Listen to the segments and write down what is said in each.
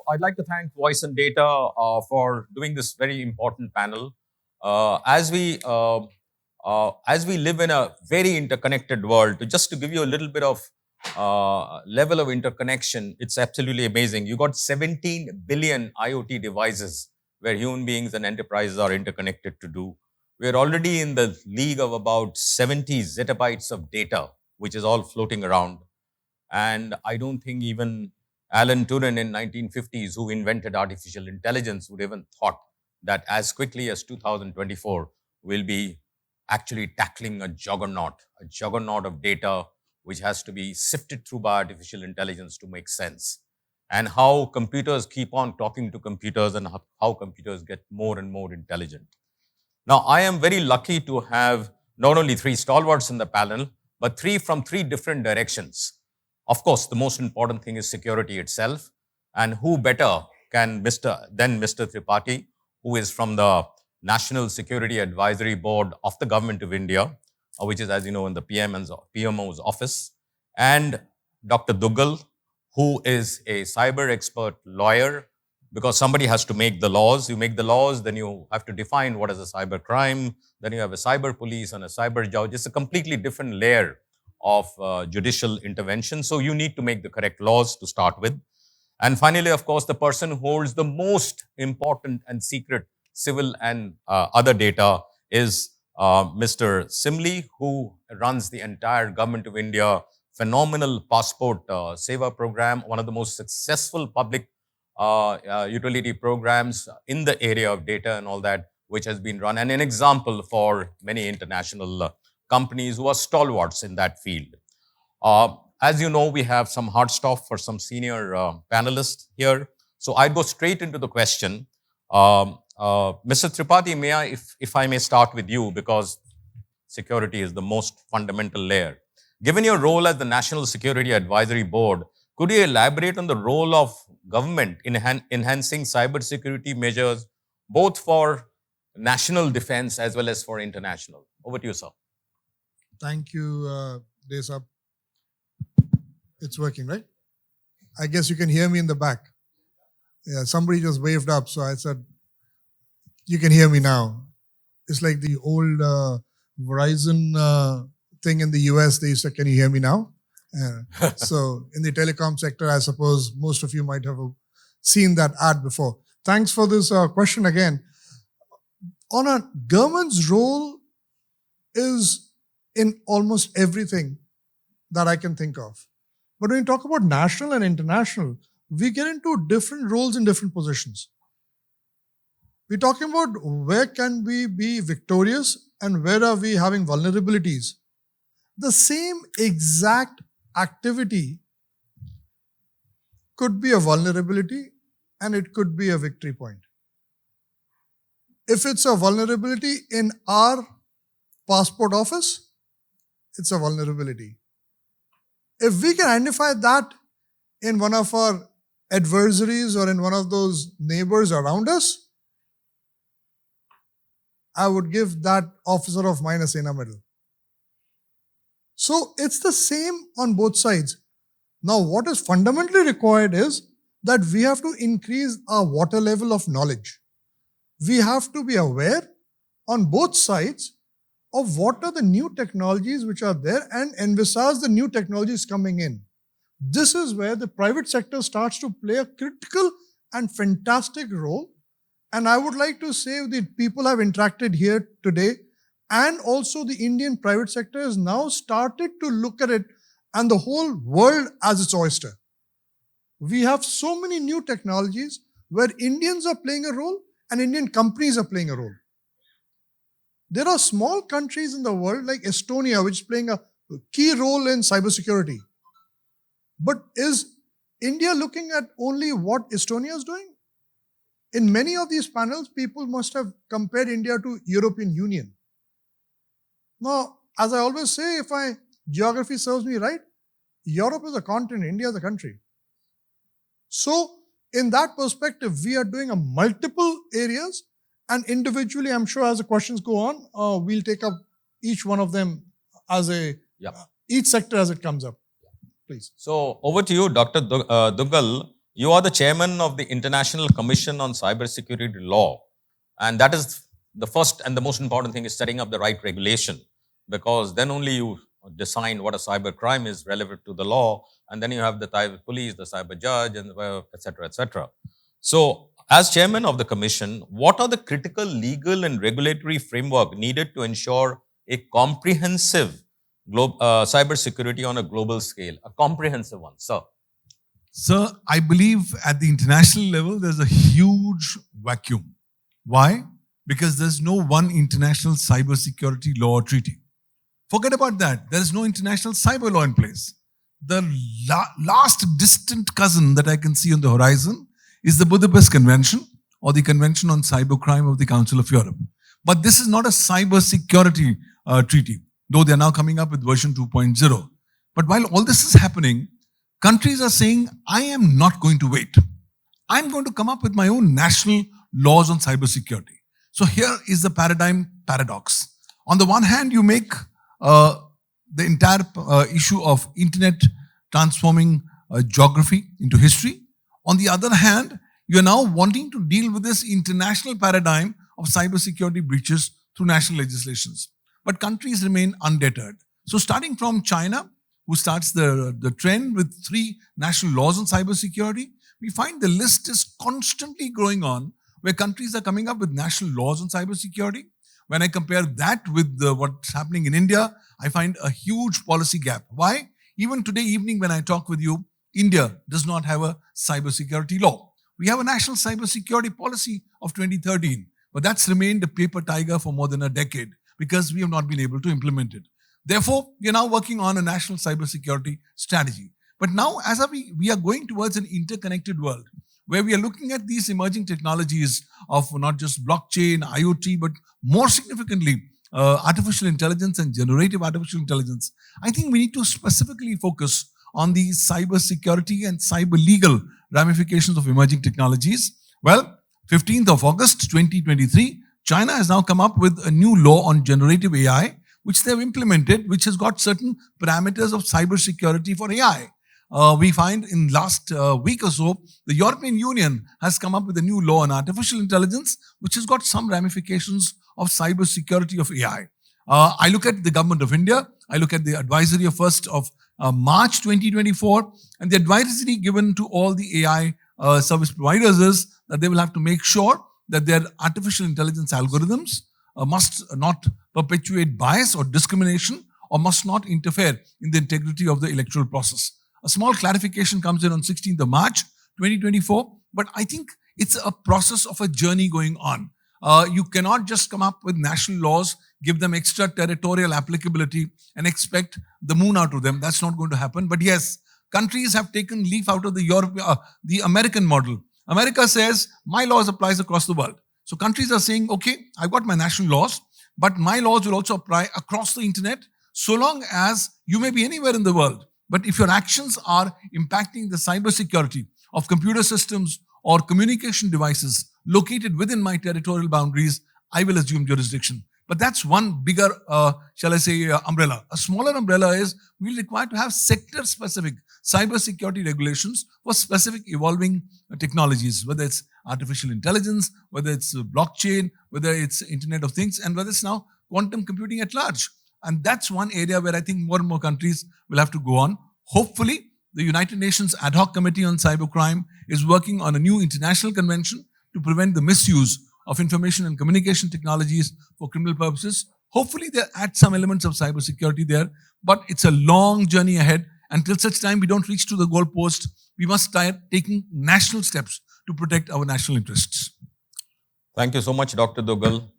I'd like to thank Voice and Data for doing this very important panel. As we live in a very interconnected world, just to give you a little bit of level of interconnection, it's absolutely amazing. You got 17 billion IoT devices where human beings and enterprises are interconnected to do. We're already in the league of about 70 zettabytes of data, which is all floating around. And I don't think even Alan Turing in 1950s, who invented artificial intelligence, would even thought that as quickly as 2024 we'll be actually tackling a juggernaut of data which has to be sifted through by artificial intelligence to make sense. And how computers keep on talking to computers and how computers get more and more intelligent. Now, I am very lucky to have not only three stalwarts in the panel, but three from three different directions. Of course, the most important thing is security itself. And who better than Mr. Tripathi, who is from the National Security Advisory Board of the Government of India, which is, as you know, in the PMO's office, and Dr. Duggal, who is a cyber expert lawyer, because somebody has to make the laws. You make the laws, then you have to define what is a cyber crime, then you have a cyber police and a cyber judge. It's a completely different layer of judicial intervention. So you need to make the correct laws to start with. And finally, of course, the person who holds the most important and secret civil and other data is Mr. Simli, who runs the entire Government of India phenomenal passport Seva program, one of the most successful public utility programs in the area of data and all that, which has been run, and an example for many international companies who are stalwarts in that field. As you know, we have some hard stuff for some senior panelists here. So I go straight into the question. Mr. Tripathi, may I, if I may start with you, because security is the most fundamental layer. Given your role as the National Security Advisory Board, could you elaborate on the role of government in enhancing cybersecurity measures, both for national defense as well as for international? Over to you, sir. Thank you, Desa. It's working, right? I guess you can hear me in the back. Yeah, somebody just waved up, so I said, you can hear me now. It's like the old Verizon thing in the US. They said, can you hear me now? So in the telecom sector, I suppose most of you might have seen that ad before. Thanks for this question again. On a government's role is in almost everything that I can think of. But when you talk about national and international, we get into different roles in different positions. We're talking about where can we be victorious and where are we having vulnerabilities. The same exact activity could be a vulnerability and it could be a victory point. If it's a vulnerability in our passport office, it's a vulnerability. If we can identify that in one of our adversaries or in one of those neighbors around us, I would give that officer of mine a Sena medal. So it's the same on both sides. Now, what is fundamentally required is that we have to increase our water level of knowledge. We have to be aware on both sides of what are the new technologies which are there and envisage the new technologies coming in. This is where the private sector starts to play a critical and fantastic role. And I would like to say that people have interacted here today, and also the Indian private sector has now started to look at it and the whole world as its oyster. We have so many new technologies where Indians are playing a role and Indian companies are playing a role. There are small countries in the world like Estonia, which is playing a key role in cybersecurity. But is India looking at only what Estonia is doing? In many of these panels, people must have compared India to European Union. Now, as I always say, if my geography serves me right, Europe is a continent, India is a country. So, in that perspective, we are doing a multiple areas, and individually, I'm sure as the questions go on, we'll take up each one of them as each sector as it comes up. Please. So, over to you, Dr. Duggal. You are the chairman of the International Commission on Cybersecurity Law. And that is the first and the most important thing, is setting up the right regulation, because then only you decide what a cyber crime is relevant to the law. And then you have the cyber police, the cyber judge, and et cetera, et cetera. So, as chairman of the commission, what are the critical legal and regulatory framework needed to ensure a comprehensive cyber security on a global scale? A comprehensive one, sir. Sir, I believe at the international level, there's a huge vacuum. Why? Because there's no one international cybersecurity law or treaty. Forget about that. There is no international cyber law in place. The last distant cousin that I can see on the horizon is the Budapest Convention, or the Convention on Cybercrime of the Council of Europe. But this is not a cybersecurity treaty, though they are now coming up with version 2.0. But while all this is happening, countries are saying, I am not going to wait. I'm going to come up with my own national laws on cybersecurity. So here is the paradigm paradox. On the one hand, you make the entire issue of internet transforming geography into history. On the other hand, you are now wanting to deal with this international paradigm of cybersecurity breaches through national legislations. But countries remain undeterred. So starting from China, who starts the trend with 3 national laws on cybersecurity, we find the list is constantly growing on, where countries are coming up with national laws on cybersecurity. When I compare that with what's happening in India, I find a huge policy gap. Why? Even today evening when I talk with you, India does not have a cybersecurity law. We have a national cybersecurity policy of 2013, but that's remained a paper tiger for more than a decade because we have not been able to implement it. Therefore, we are now working on a national cybersecurity strategy. But now, as we are going towards an interconnected world, where we are looking at these emerging technologies of not just blockchain, IoT, but more significantly, artificial intelligence and generative artificial intelligence, I think we need to specifically focus on the cybersecurity and cyber legal ramifications of emerging technologies. Well, 15th of August 2023, China has now come up with a new law on generative AI, which they have implemented, which has got certain parameters of cybersecurity for AI. We find in last week or so, the European Union has come up with a new law on artificial intelligence, which has got some ramifications of cybersecurity of AI. I look at the government of India. I look at the advisory of 1st of March 2024, and the advisory given to all the AI service providers is that they will have to make sure that their artificial intelligence algorithms must not perpetuate bias or discrimination, or must not interfere in the integrity of the electoral process. A small clarification comes in on 16th of March 2024, but I think it's a process of a journey going on. You cannot just come up with national laws, give them extraterritorial applicability, and expect the moon out of them. That's not going to happen. But yes, countries have taken leaf out of the American model. America says, my laws applies across the world. So countries are saying, okay, I've got my national laws, but my laws will also apply across the internet, so long as you may be anywhere in the world. But if your actions are impacting the cybersecurity of computer systems or communication devices located within my territorial boundaries, I will assume jurisdiction. But that's one bigger, umbrella. A smaller umbrella is we'll require to have sector-specific cybersecurity regulations for specific evolving technologies, whether it's artificial intelligence, whether it's blockchain, whether it's Internet of Things, and whether it's now quantum computing at large. And that's one area where I think more and more countries will have to go on. Hopefully, the United Nations Ad Hoc Committee on Cybercrime is working on a new international convention to prevent the misuse of information and communication technologies for criminal purposes. Hopefully, they'll add some elements of cybersecurity there, but it's a long journey ahead. Until such time we don't reach to the goalpost, we must start taking national steps to protect our national interests. Thank you so much, Dr. Duggal.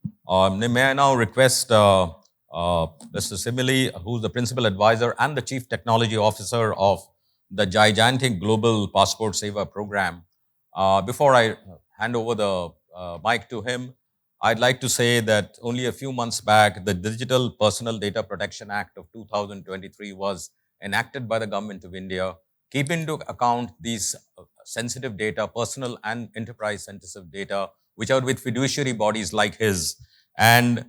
May I now request Mr. Simli, who's the Principal Advisor and the Chief Technology Officer of the gigantic Global Passport Seva program. Before I hand over the mic to him, I'd like to say that only a few months back, the Digital Personal Data Protection Act of 2023 was enacted by the Government of India, keeping into account these sensitive data, personal and enterprise sensitive data, which are with fiduciary bodies like his. And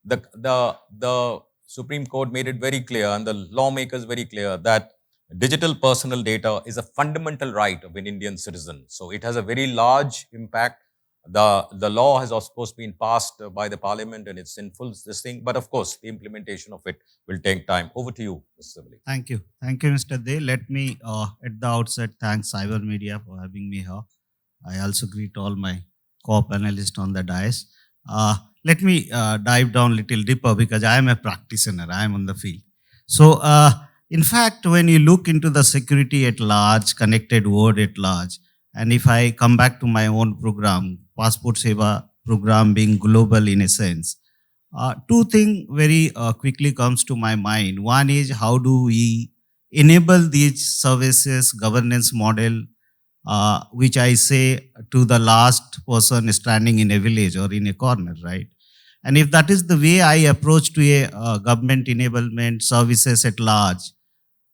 the Supreme Court made it very clear, and the lawmakers very clear, that digital personal data is a fundamental right of an Indian citizen. So it has a very large impact. The law has of course been passed by the parliament and it's in full this thing, but of course the implementation of it will take time. Over to you, Mr. Simli. Thank you. Thank you, Mr. Dey. Let me, at the outset, thank Cyber Media for having me here. I also greet all my co-panelists on the dais. Let me dive down a little deeper because I am a practitioner. I am on the field. So, in fact, when you look into the security at large, connected world at large, and if I come back to my own program, Passport Seva program being global in a sense, two things very quickly comes to my mind. One is how do we enable these services governance model, which I say to the last person standing in a village or in a corner, right? And if that is the way I approach to a government enablement services at large,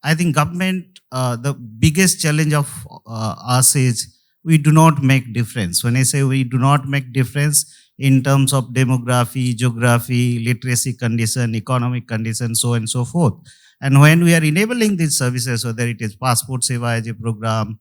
I think government, the biggest challenge of us is we do not make difference. When I say we do not make difference in terms of demography, geography, literacy condition, economic condition, so on and so forth. And when we are enabling these services, whether it is Passport Seva as a program,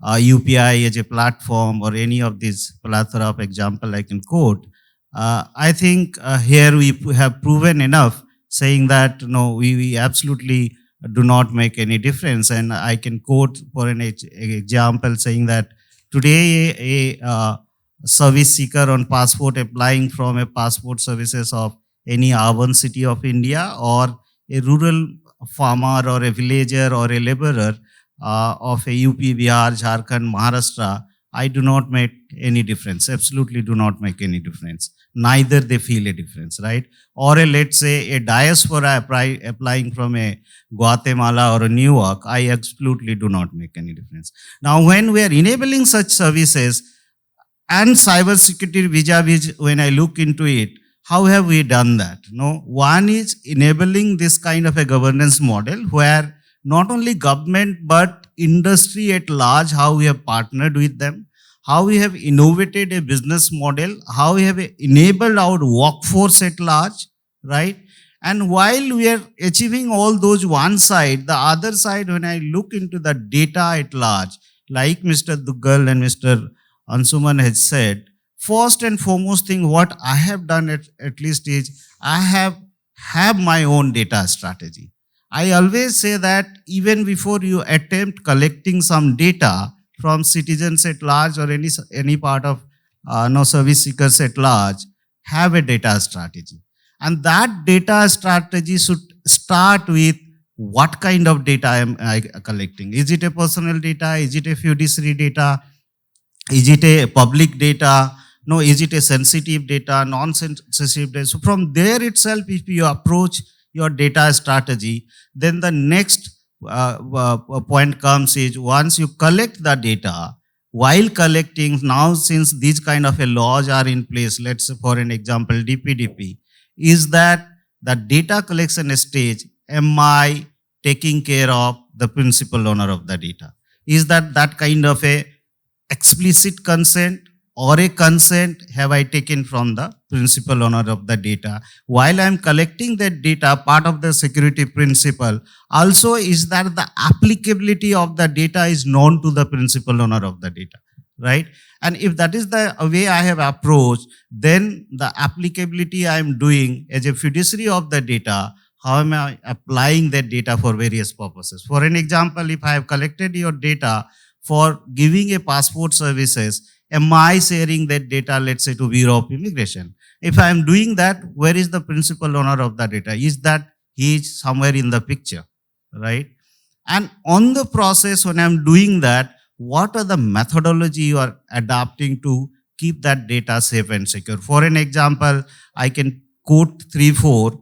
UPI as a platform, or any of these plethora of example I can quote, I think here we have proven enough saying that no, we absolutely do not make any difference. And I can quote for an example saying that today a service seeker on passport applying from a passport services of any urban city of India or a rural farmer or a villager or a laborer of a UP, Bihar, Jharkhand, Maharashtra, I do not make any difference, absolutely do not make any difference. Neither they feel a difference, right? Or let's say a diaspora applying from a Guatemala or a New York, I absolutely do not make any difference. Now, when we are enabling such services and cybersecurity vis-a-vis, when I look into it, how have we done that? No, one is enabling this kind of a governance model where not only government but industry at large, how we have partnered with them, how we have innovated a business model, how we have enabled our workforce at large, right? And while we are achieving all those one side, the other side, when I look into the data at large, like Mr. Duggal and Mr. Anshuman has said, first and foremost thing what I have done at least is I have my own data strategy. I always say that even before you attempt collecting some data from citizens at large or any part of service seekers at large, have a data strategy. And that data strategy should start with what kind of data I collecting. Is it a personal data? Is it a fiduciary data? Is it a public data? No, is it a sensitive data, non-sensitive data? So from there itself, if you approach your data strategy, then the next point comes is once you collect the data, while collecting, now since these kind of laws are in place, let's say for an example, DPDP, is that the data collection stage, am I taking care of the principal owner of the data? Is that kind of a explicit consent or a consent have I taken from the principal owner of the data? While I am collecting that data, part of the security principle also is that the applicability of the data is known to the principal owner of the data, right? And if that is the way I have approached, then the applicability I am doing as a fiduciary of the data, how am I applying that data for various purposes? For an example, if I have collected your data for giving a passport services, am I sharing that data, let's say, to Bureau of Immigration? If I am doing that, where is the principal owner of the data? Is that he is somewhere in the picture, right? And on the process, when I am doing that, what are the methodology you are adapting to keep that data safe and secure? For an example, I can quote 3-4.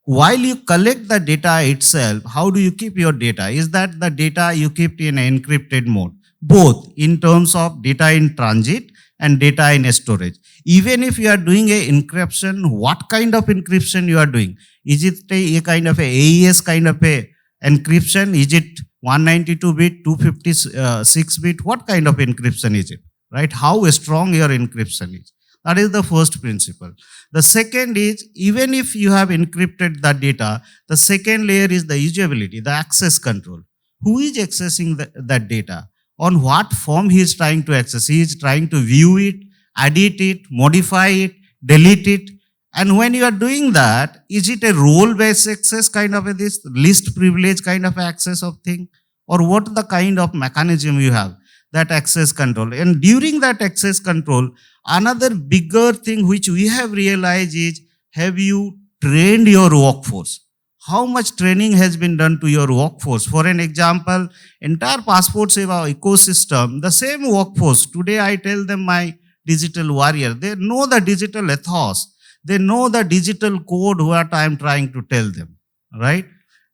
While you collect the data itself, how do you keep your data? Is that the data you keep in an encrypted mode? Both in terms of data in transit and data in storage. Even if you are doing a encryption, what kind of encryption you are doing? Is it a kind of a AES kind of a encryption? Is it 192-bit, 256-bit? What kind of encryption is it, right? How strong your encryption is. That is the first principle. The second is, even if you have encrypted the data, the second layer is the usability, the access control. who is accessing that data, on what form he is trying to access. He is trying to view it, edit it, modify it, delete it. And when you are doing that, is it a role-based access kind of this least privilege kind of access of thing? Or what the kind of mechanism you have, that access control? And during that access control, another bigger thing which we have realized is, have you trained your workforce? How much training has been done to your workforce? For an example, entire Passport Seva ecosystem, the same workforce, today I tell them my digital warrior, they know the digital ethos, they know the digital code what I am trying to tell them, right?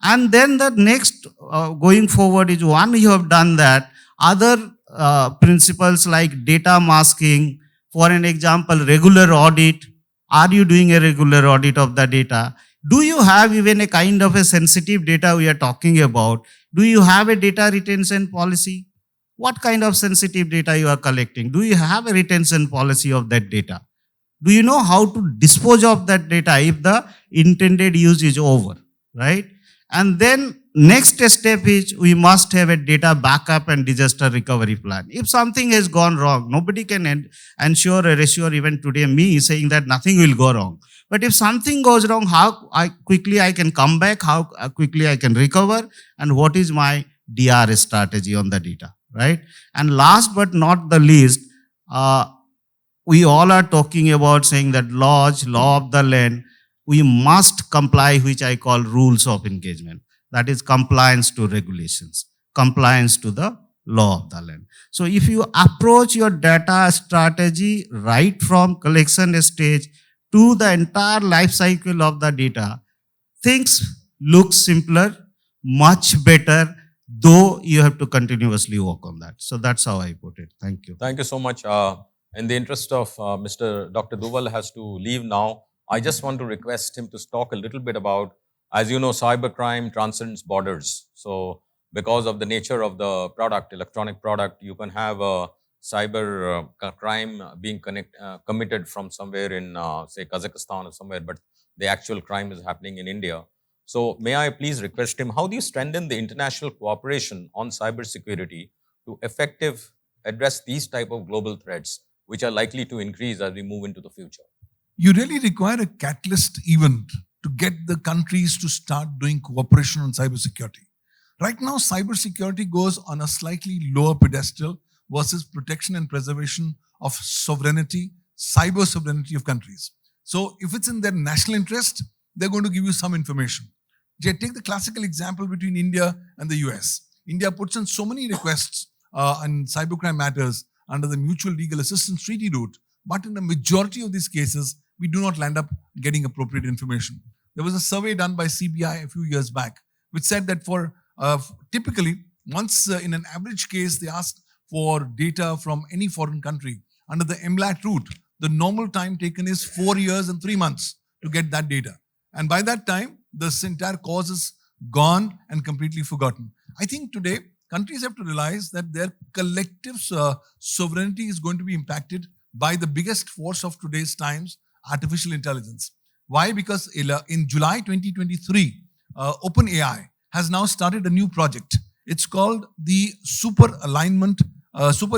And then the next going forward is, one, you have done that. Other principles like data masking, for an example, regular audit. Are you doing a regular audit of the data? Do you have even a kind of a sensitive data we are talking about? Do you have a data retention policy? What kind of sensitive data you are collecting? Do you have a retention policy of that data? Do you know how to dispose of that data if the intended use is over, right? And then next step is, we must have a data backup and disaster recovery plan. If something has gone wrong, nobody can ensure or assure, even today me saying that nothing will go wrong. But if something goes wrong, how quickly I can come back, how quickly I can recover, and what is my DR strategy on the data, right? And last but not the least, we all are talking about saying that law of the land, we must comply, which I call rules of engagement. That is compliance to regulations, compliance to the law of the land. So if you approach your data strategy right from collection stage to the entire life cycle of the data, things look simpler, much better, though you have to continuously work on that. So that's how I put it. Thank you. Thank you so much. In the interest of Mr. Dr. Duggal has to leave now, I just want to request him to talk a little bit about, as you know, cybercrime transcends borders. So because of the nature of the product, electronic product, you can have a cyber crime being committed from somewhere in, say, Kazakhstan or somewhere, but the actual crime is happening in India. So may I please request him, how do you strengthen the international cooperation on cybersecurity to effective address these type of global threats, which are likely to increase as we move into the future? You really require a catalyst event to get the countries to start doing cooperation on cybersecurity. Right now, cybersecurity goes on a slightly lower pedestal versus protection and preservation of sovereignty, cyber sovereignty of countries. So if it's in their national interest, they're going to give you some information. Take the classical example between India and the US. India puts in so many requests on cybercrime matters under the Mutual Legal Assistance Treaty route, but in the majority of these cases, we do not land up getting appropriate information. There was a survey done by CBI a few years back, which said that for typically, once in an average case, they asked for data from any foreign country. Under the MLAT route, the normal time taken is 4 years and 3 months to get that data. And by that time, this entire cause is gone and completely forgotten. I think today, countries have to realize that their collective sovereignty is going to be impacted by the biggest force of today's times, artificial intelligence. Why? Because in July 2023, OpenAI has now started a new project. It's called the Super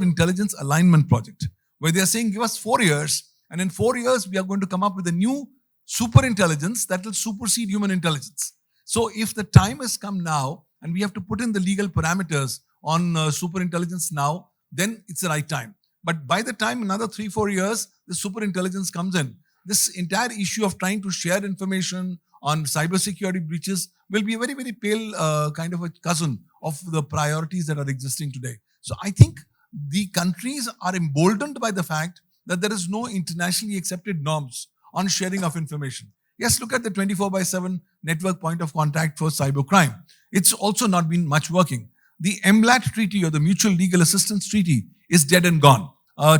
Intelligence Alignment Project, where they are saying, give us 4 years, and in 4 years, we are going to come up with a new super intelligence that will supersede human intelligence. So if the time has come now, and we have to put in the legal parameters on super intelligence now, then it's the right time. But by the time another 3-4 years, the super intelligence comes in, this entire issue of trying to share information on cybersecurity breaches will be a very, very pale kind of a cousin of the priorities that are existing today. So I think the countries are emboldened by the fact that there is no internationally accepted norms on sharing of information. Yes, look at the 24/7 network point of contact for cybercrime. It's also not been much working. The MLAT treaty, or the Mutual Legal Assistance Treaty, is dead and gone.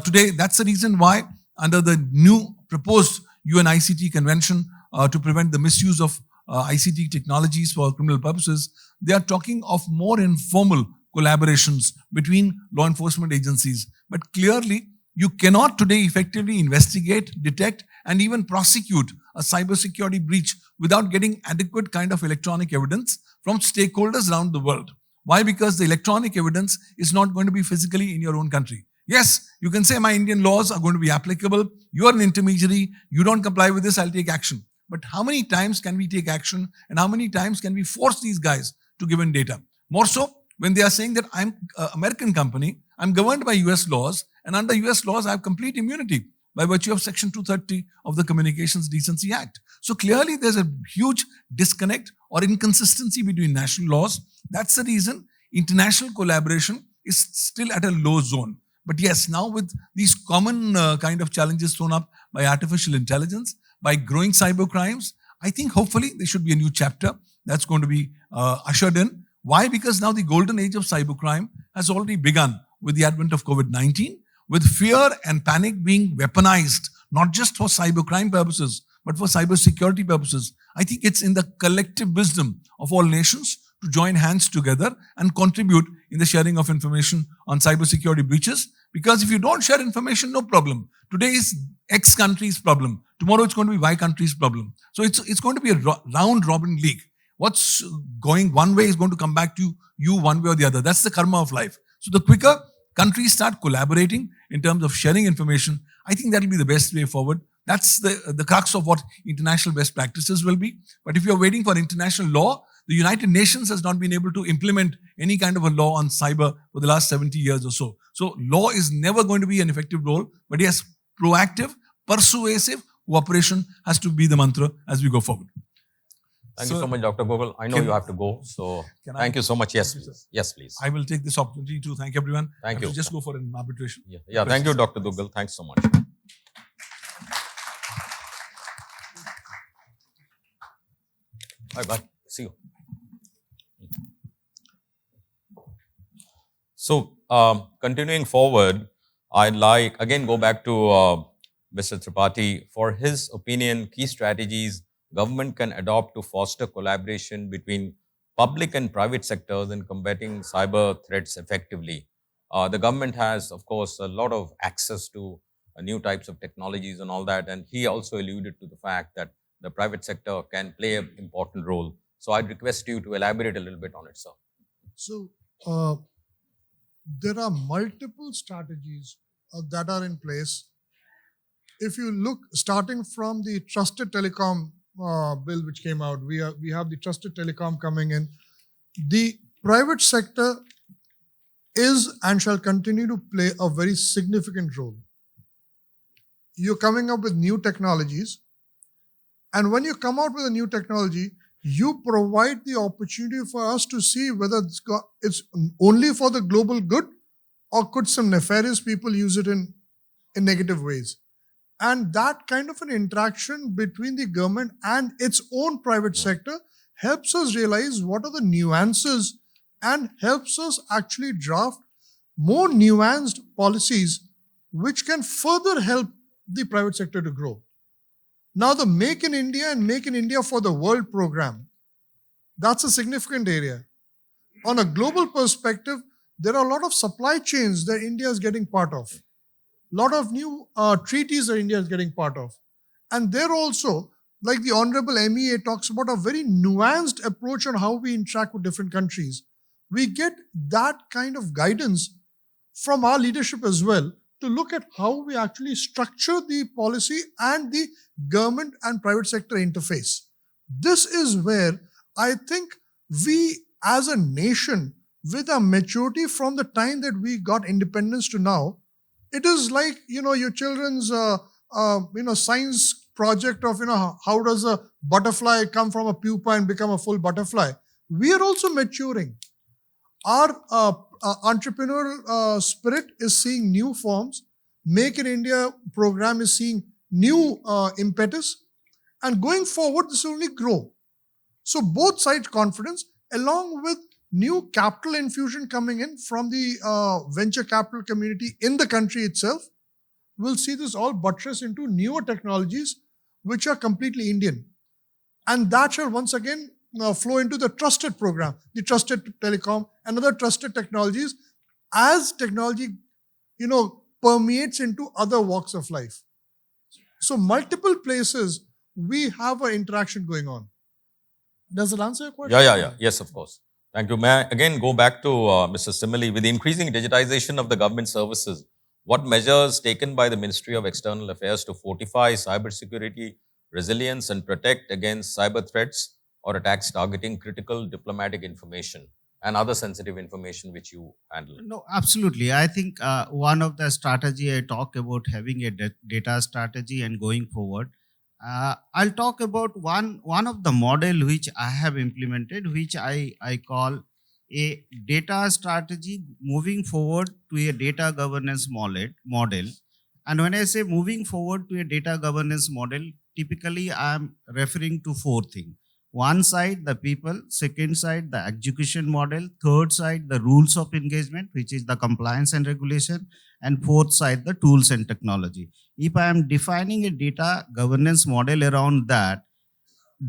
Today, that's the reason why under the new proposed UN ICT Convention to prevent the misuse of ICT technologies for criminal purposes, they are talking of more informal collaborations between law enforcement agencies. But clearly, you cannot today effectively investigate, detect, and even prosecute a cybersecurity breach without getting adequate kind of electronic evidence from stakeholders around the world. Why? Because the electronic evidence is not going to be physically in your own country. Yes, you can say my Indian laws are going to be applicable. You are an intermediary. You don't comply with this, I'll take action. But how many times can we take action and how many times can we force these guys to give in data? More so when they are saying that I'm an American company, I'm governed by US laws, and under US laws I have complete immunity by virtue of Section 230 of the Communications Decency Act. So clearly there's a huge disconnect or inconsistency between national laws. That's the reason international collaboration is still at a low zone. But yes, now with these common kind of challenges thrown up by artificial intelligence, by growing cyber crimes, I think hopefully there should be a new chapter that's going to be ushered in. Why? Because now the golden age of cybercrime has already begun with the advent of COVID-19, with fear and panic being weaponized, not just for cybercrime purposes, but for cybersecurity purposes. I think it's in the collective wisdom of all nations to join hands together and contribute in the sharing of information on cybersecurity breaches. Because if you don't share information, no problem. Today is X country's problem. Tomorrow it's going to be Y country's problem. So it's going to be a round-robin league. What's going one way is going to come back to you one way or the other. That's the karma of life. So the quicker countries start collaborating in terms of sharing information, I think that will be the best way forward. That's the crux of what international best practices will be. But if you're waiting for international law, the United Nations has not been able to implement any kind of a law on cyber for the last 70 years or so. So law is never going to be an effective role. But yes, proactive, persuasive cooperation has to be the mantra as we go forward. Thank you so much, Dr. Gogol. I know you have to go. So thank you so much. Yes, please. Yes, please. I will take this opportunity to thank everyone. Thank you. Just go for an arbitration. Yeah. Thank you, Dr. Duggal. Thanks so much. Bye. See you. So, continuing forward, I'd like again go back to Mr. Tripathi for his opinion, key strategies government can adopt to foster collaboration between public and private sectors in combating cyber threats effectively. The government has, of course, a lot of access to new types of technologies and all that. And he also alluded to the fact that the private sector can play an important role. So I'd request you to elaborate a little bit on it, sir. So there are multiple strategies that are in place. If you look, starting from the Trusted Telecom bill which came out, we have the Trusted Telecom coming in. The private sector is and shall continue to play a very significant role. You're coming up with new technologies, and when you come out with a new technology, you provide the opportunity for us to see whether it's only for the global good or could some nefarious people use it in negative ways. And that kind of an interaction between the government and its own private sector helps us realize what are the nuances and helps us actually draft more nuanced policies which can further help the private sector to grow. Now, the Make in India and Make in India for the World program, that's a significant area. On a global perspective, there are a lot of supply chains that India is getting part of. A lot of new treaties that India is getting part of. And there also, like the Honorable MEA talks about a very nuanced approach on how we interact with different countries. We get that kind of guidance from our leadership as well to look at how we actually structure the policy and the government and private sector interface. This is where I think we as a nation, with our maturity from the time that we got independence to now, it is like, your children's, science project of, how does a butterfly come from a pupa and become a full butterfly? We are also maturing. Our entrepreneurial spirit is seeing new forms. Make in India program is seeing new impetus. And going forward, this will only grow. So both sides confidence, along with new capital infusion coming in from the venture capital community in the country itself, we'll see this all buttress into newer technologies which are completely Indian. And that shall once again flow into the trusted program, the Trusted Telecom and other trusted technologies as technology, permeates into other walks of life. So multiple places we have an interaction going on. Does it answer your question? Yeah. Yes, of course. Thank you. May I again go back to Mr. Simli? With the increasing digitization of the government services, what measures taken by the Ministry of External Affairs to fortify cybersecurity resilience and protect against cyber threats or attacks targeting critical diplomatic information and other sensitive information which you handle? No, absolutely. I think one of the strategy I talk about having a data strategy and going forward. I'll talk about one of the model which I have implemented, which I call a data strategy moving forward to a data governance model. And when I say moving forward to a data governance model, typically I am referring to four things. One side, the people. Second side, the execution model. Third side, the rules of engagement, which is the compliance and regulation. And fourth side, the tools and technology. If I am defining a data governance model around that,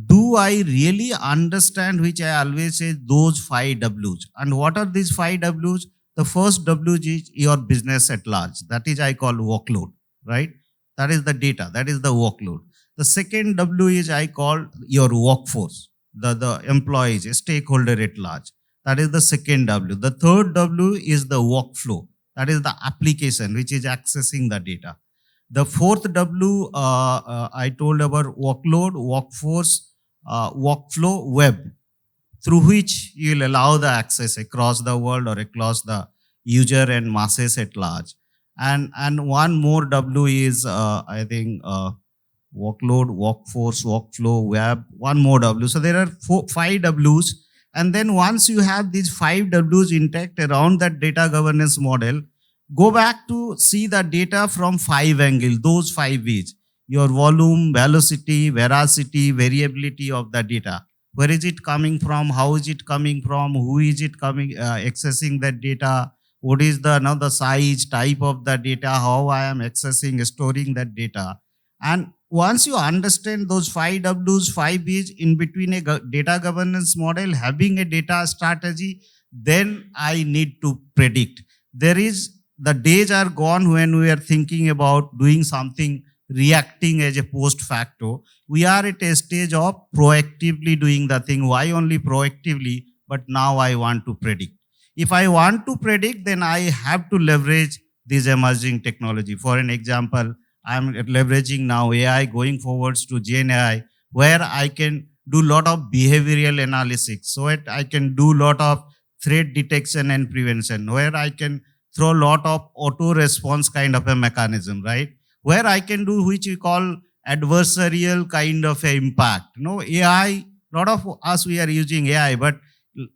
do I really understand, which I always say, those 5 Ws? And what are these 5 Ws? The first W is your business at large. That is I call workload, right? That is the data. That is the workload. The second W is I call your workforce, the employees, a stakeholder at large. That is the second W. The third W is the workflow. That is the application which is accessing the data. The fourth W, I told about workload, workforce, workflow, web, through which you will allow the access across the world or across the user and masses at large. And one more W is, I think, workload, workforce, workflow, web, one more W. So there are 5 Ws. And then once you have these 5 Ws intact around that data governance model, go back to see the data from 5 angles, those 5 V's. Your volume, velocity, veracity, variability of the data. Where is it coming from? How is it coming from? Who is it coming, accessing that data? What is the size, type of the data? How I am accessing, storing that data? And once you understand those 5 W's, 5 V's in between a data governance model, having a data strategy, then I need to predict. The days are gone when we are thinking about doing something, reacting as a post facto. We are at a stage of proactively doing the thing. Why only proactively? But now I want to predict. If I want to predict, then I have to leverage this emerging technology. For an example, I'm leveraging now AI going forwards to Gen AI, where I can do a lot of behavioral analysis. So I can do a lot of threat detection and prevention, where I can throw a lot of auto response kind of a mechanism, right? Where I can do, which we call adversarial kind of a impact. AI, a lot of us, we are using AI, but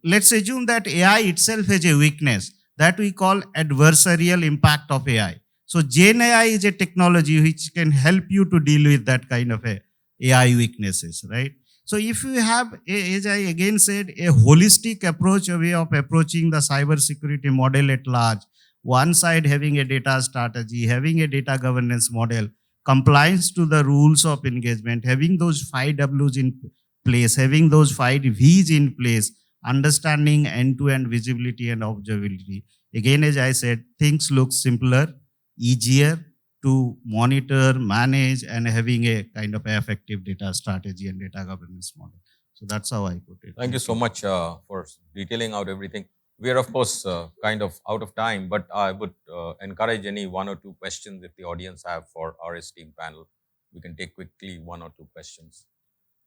let's assume that AI itself has a weakness that we call adversarial impact of AI. So Gen AI is a technology which can help you to deal with that kind of a AI weaknesses, right? So if you have, as I again said, a holistic approach, a way of approaching the cyber security model at large, one side having a data strategy, having a data governance model, compliance to the rules of engagement, having those 5 W's in place, having those 5 V's in place, understanding end-to-end visibility and observability. Again, as I said, things look simpler, easier to monitor, manage, and having a kind of effective data strategy and data governance model. So that's how I put it. Thank you so much for detailing out everything. We are, of course, kind of out of time, but I would encourage any 1 or 2 questions if the audience have for our esteemed panel. We can take quickly 1 or 2 questions,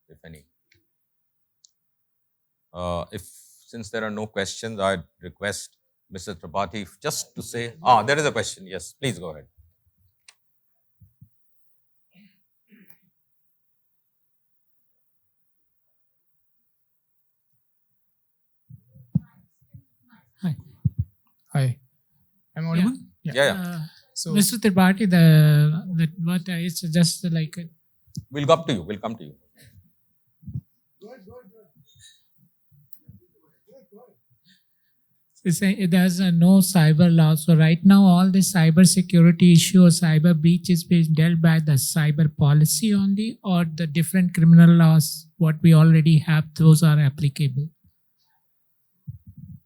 if any. Since there are no questions, I'd request Mr. Tripathi just to say, there is a question. Yes, please go ahead. Hi. I'm audible? Yeah. So, Mr. Tripathi, what I suggest, We'll come to you. We'll come to you. There's no cyber law. So right now, all the cyber security issue or cyber breach is being dealt by the cyber policy only, or the different criminal laws, what we already have, those are applicable?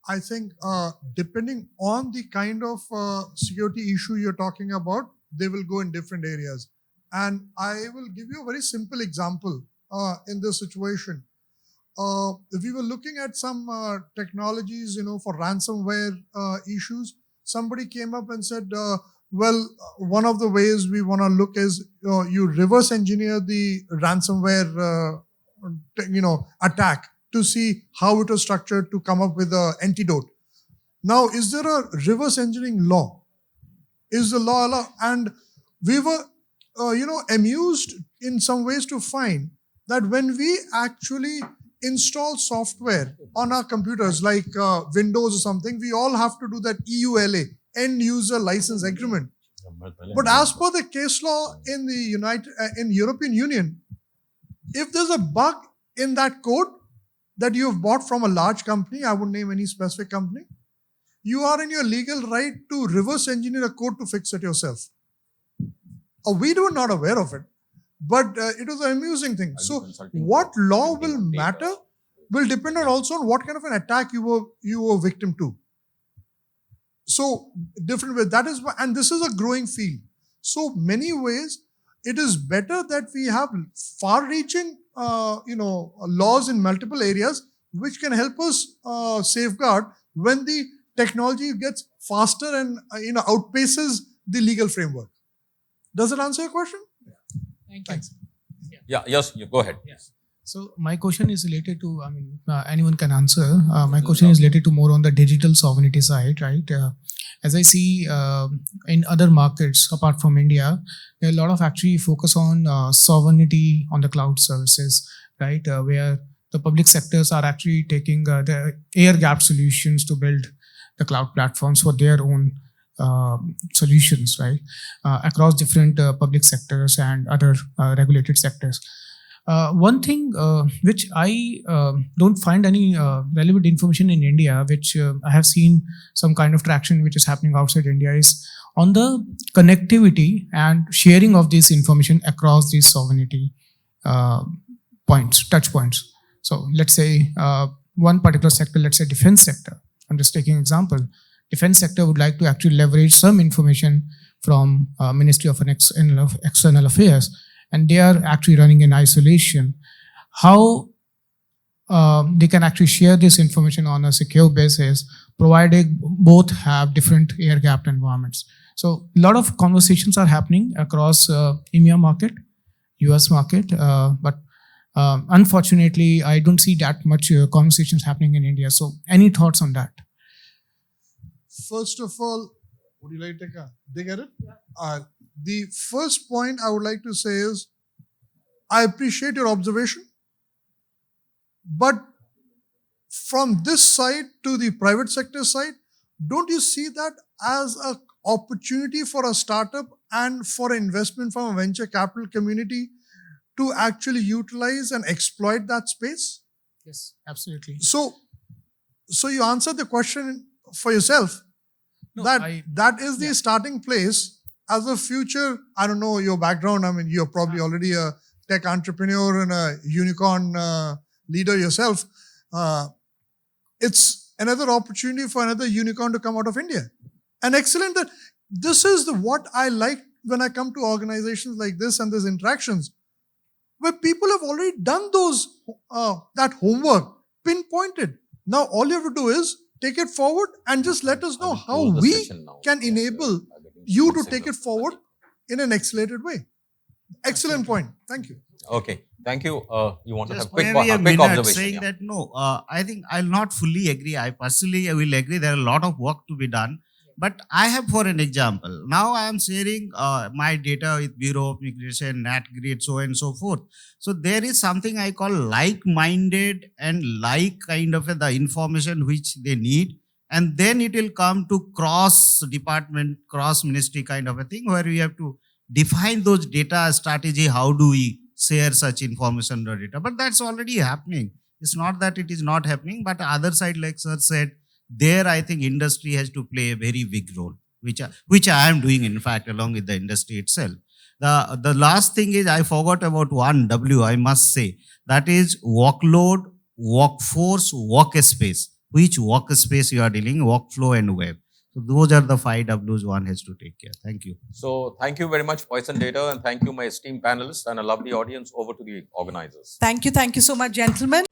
I think depending on the kind of security issue you're talking about, they will go in different areas. And I will give you a very simple example in this situation. we were looking at some technologies, for ransomware issues. Somebody came up and said, one of the ways we want to look is you reverse engineer the ransomware, attack to see how it was structured to come up with an antidote. Now, is there a reverse engineering law? Is the law allowed? And we were, amused in some ways to find that when we actually install software on our computers like Windows or something, we all have to do that EULA, End User License Agreement. But as per the case law in the European Union, if there's a bug in that code that you've bought from a large company, I won't name any specific company, you are in your legal right to reverse engineer a code to fix it yourself. We were not aware of it, but it was an amusing thing. So what law will matter will depend on also on what kind of an attack you were victim to. So different ways. That is why, and this is a growing field. So many ways, it is better that we have far-reaching, laws in multiple areas, which can help us safeguard when the technology gets faster and outpaces the legal framework. Does it answer your question? Thank you. Yeah, yes, you go ahead. Yes. So my question is related to, anyone can answer. My question is related to more on the digital sovereignty side, right? As I see in other markets apart from India, there are a lot of actually focus on sovereignty on the cloud services, right? Where the public sectors are actually taking the air gap solutions to build the cloud platforms for their own solutions, right? Across different public sectors and other regulated sectors. One thing which I don't find any relevant information in India, which I have seen some kind of traction which is happening outside India, is on the connectivity and sharing of this information across these sovereignty touch points. So let's say one particular sector, let's say defense sector. I'm just taking an example. Defense sector would like to actually leverage some information from Ministry of External Affairs, and they are actually running in isolation. How they can actually share this information on a secure basis, provided both have different air-gapped environments. So a lot of conversations are happening across EMEA market, US market, but unfortunately, I don't see that much conversations happening in India. So any thoughts on that? First of all, would you like to take a dig at it? The first point I would like to say is, I appreciate your observation, but from this side to the private sector side, don't you see that as an opportunity for a startup and for investment from a venture capital community to actually utilize and exploit that space? Yes, absolutely. So you answered the question for yourself. No, that is the starting place as a future. I don't know your background. You're probably already a tech entrepreneur and a unicorn leader yourself. It's another opportunity for another unicorn to come out of India. And excellent that this is what I like when I come to organizations like this and these interactions, where people have already done that homework, pinpointed. Now all you have to do is take it forward and just let us know how we can enable you to take it forward in an accelerated way. Excellent point. Thank you. Okay, thank you. You want to Just have quick maybe a minute observation? saying Yeah. that no, I think I'll not fully agree. I personally will agree there are a lot of work to be done. But I have, for an example, now I am sharing my data with Bureau of Migration, NatGrid, so on and so forth. So there is something I call like-minded and like kind of the information which they need. And then it will come to cross-department, cross-ministry kind of a thing where we have to define those data strategy. How do we share such information or data? But that's already happening. It's not that it is not happening, but the other side, like sir said, there I think industry has to play a very big role, which I am doing, in fact, along with the industry itself. The last thing is I forgot about one W, I must say. That is workload, workforce, workspace. Which workspace you are dealing, workflow and web. So those are the 5 Ws one has to take care. Thank you. So thank you very much, Voice and Data, and thank you, my esteemed panelists, and a lovely audience. Over to the organizers. Thank you so much, gentlemen.